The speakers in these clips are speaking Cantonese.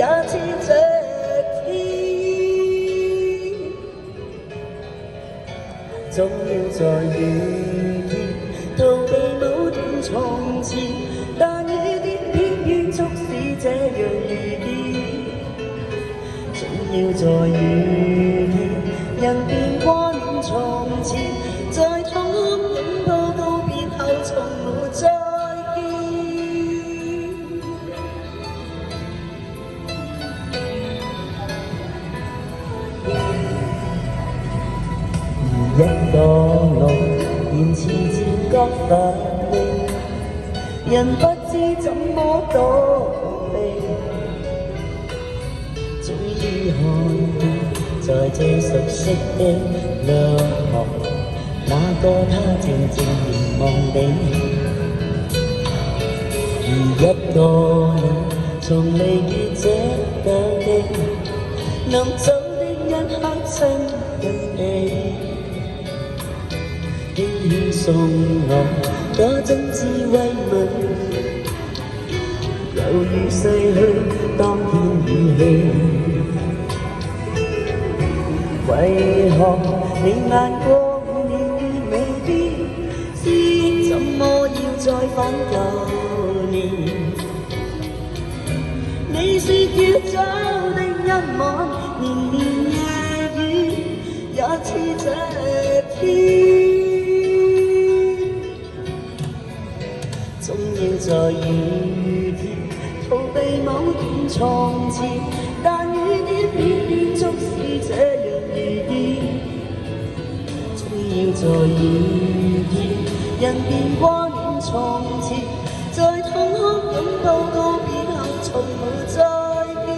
也似這天，總要在雨天逃避某段從前，但雨點偏偏促使這樣遇見。總要在雨天，人變掛念從前，在痛哭擁抱告別後，從沒再見。一個路，言辭漸覺乏味，人不知怎麼躲避，終於看見在這熟悉的兩行，那個他靜靜凝望你，而一個你從離別這笪地，臨走的一刻親近你。輕輕送我多真摯慰問，猶如逝去當天語氣。為何你眼光年月未變，思憶怎麼要再返舊年？你說要走的一晚，綿綿夜雨也似這天。總要在雨天逃避某段從前，但雨點偏偏促使這樣遇見。總要在雨天，人便掛念從前，在痛哭擁抱告別後，從沒再見。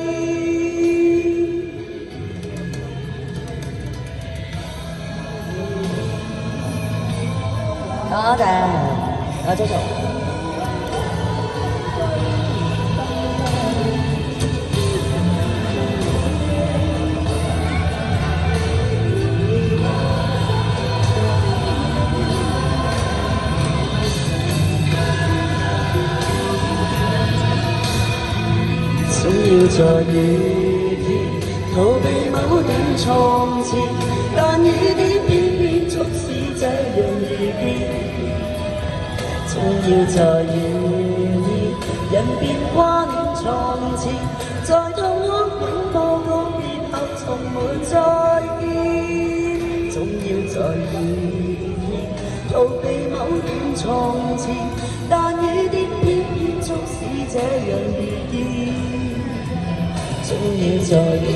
多謝，我繼續。總要在雨天逃避某段從前，但雨點偏偏促使這樣遇見。總要在雨天，人便掛念從前，在痛哭擁抱告別後，從沒再見。總要在雨天逃避某段從前，但雨點偏偏促使這樣遇見。總要在雨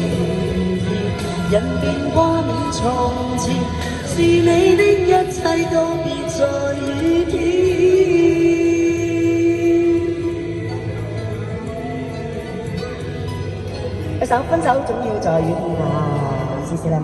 天，人便掛念從前，是你的一切都別在雨天。一首分手總要在雨天啊，試試啦。